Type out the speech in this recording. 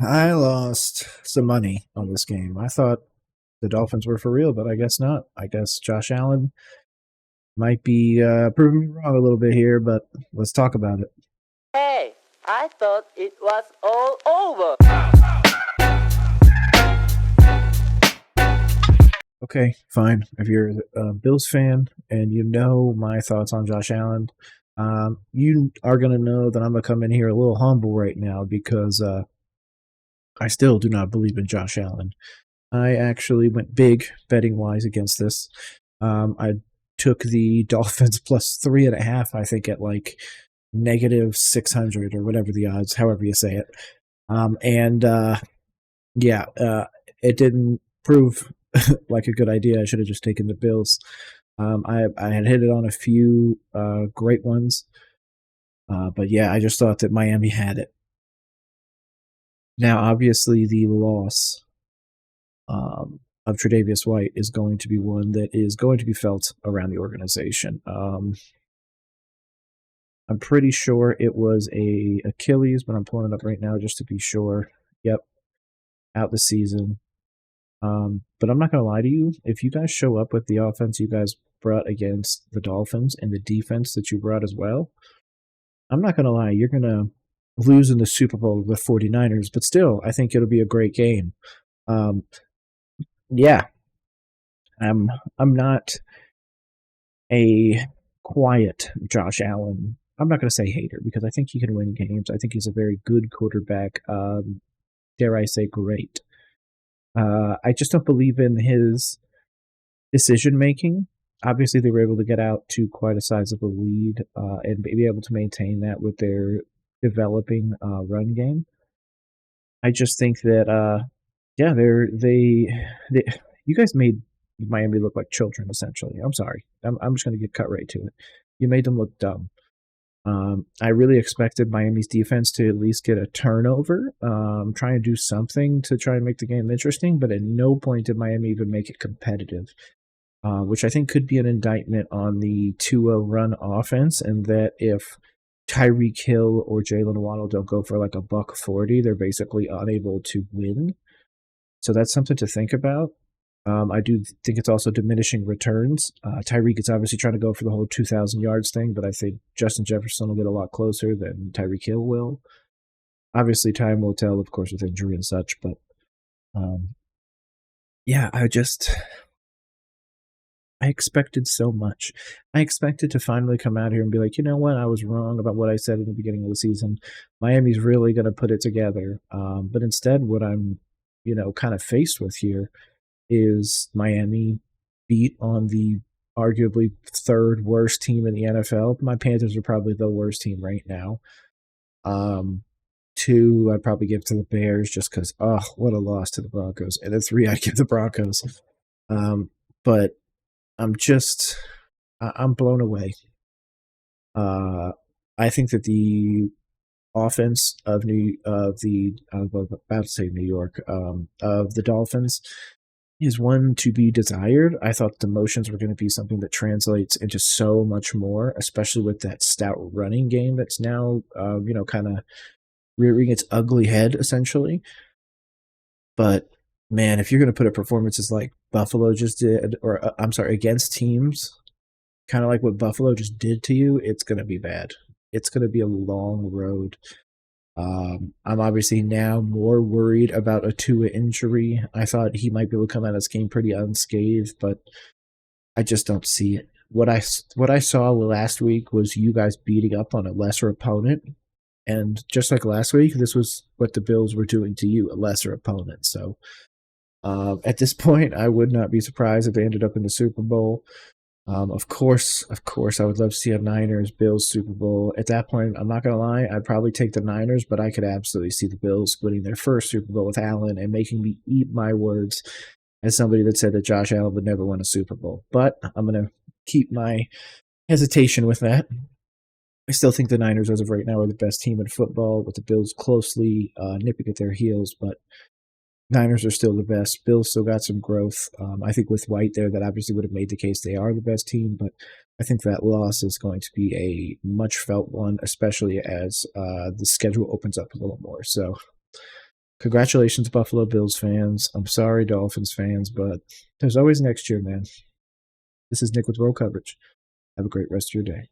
I lost some money on this game. I thought the Dolphins were for real, but I guess not. I guess Josh Allen might be proving me wrong a little bit here, but let's talk about it. Hey, I thought it was all over. Okay, fine. If you're a Bills fan and you know my thoughts on Josh Allen, you are going to know that I'm going to come in here a little humble right now because I still do not believe in Josh Allen. I actually went big betting wise against this. I took the Dolphins plus 3.5, I think, at like negative 600 or whatever the odds, however you say it. And yeah, it didn't prove like a good idea. I should have just taken the Bills. I had hit it on a few great ones, but yeah, I just thought that Miami had it. Now, obviously, the loss of Tre'Davious White is going to be one that is going to be felt around the organization. I'm pretty sure it was a Achilles, but I'm pulling it up right now just to be sure. Yep, out the season. But I'm not going to lie to you. If you guys show up with the offense you guys brought against the Dolphins and the defense that you brought as well, I'm not going to lie. You're going to lose in the Super Bowl with 49ers, but still, I think it'll be a great game. Yeah, I'm not a quiet Josh Allen. I'm not going to say hater because I think he can win games. I think he's a very good quarterback. Dare I say, great. I just don't believe in his decision making. Obviously, they were able to get out to quite a sizable lead and be able to maintain that with their developing run game. I just think that, yeah, you guys made Miami look like children, essentially. I'm sorry. I'm just going to get cut right to it. You made them look dumb. I really expected Miami's defense to at least get a turnover, try and do something to try and make the game interesting, but at no point did Miami even make it competitive, which I think could be an indictment on the Tua run offense, and that if Tyreek Hill or Jalen Waddle don't go for like a $140, they're basically unable to win. So that's something to think about. I do think it's also diminishing returns. Tyreek is obviously trying to go for the whole 2,000 yards thing, but I think Justin Jefferson will get a lot closer than Tyreek Hill will. Obviously, time will tell, of course, with injury and such, but yeah, I expected so much. I expected to finally come out here and be like, you know what, I was wrong about what I said in the beginning of the season. Miami's really going to put it together. But instead, what I'm, kind of faced with here is Miami beat on the arguably third worst team in the NFL. My Panthers are probably the worst team right now. Two, I'd probably give to the Bears just because, oh, what a loss to the Broncos. And then three, I'd give the Broncos. But I'm blown away. I think that the offense of I was about to say New York, of the Dolphins is one to be desired. I thought the motions were going to be something that translates into so much more, especially with that stout running game that's now, kind of rearing its ugly head, essentially. But man, if you're going to put up performances like Buffalo just did, or I'm sorry, against teams, kind of like what Buffalo just did to you, it's going to be bad. It's going to be a long road. I'm obviously now more worried about a Tua injury. I thought he might be able to come out of this game pretty unscathed, but I just don't see it. What I saw last week was you guys beating up on a lesser opponent, and just like last week, this was what the Bills were doing to you, a lesser opponent. So at this point, I would not be surprised if they ended up in the Super Bowl. Of course, I would love to see a Niners-Bills Super Bowl. At that point, I'm not going to lie, I'd probably take the Niners, but I could absolutely see the Bills winning their first Super Bowl with Allen and making me eat my words as somebody that said that Josh Allen would never win a Super Bowl. But I'm going to keep my hesitation with that. I still think the Niners, as of right now, are the best team in football, with the Bills closely nipping at their heels, but Niners are still the best. Bills still got some growth. I think with White there, that obviously would have made the case they are the best team, but I think that loss is going to be a much felt one, especially as the schedule opens up a little more. So, Congratulations, Buffalo Bills fans. I'm sorry, Dolphins fans, but there's always next year, man. This is Nick with World Coverage. Have a great rest of your day.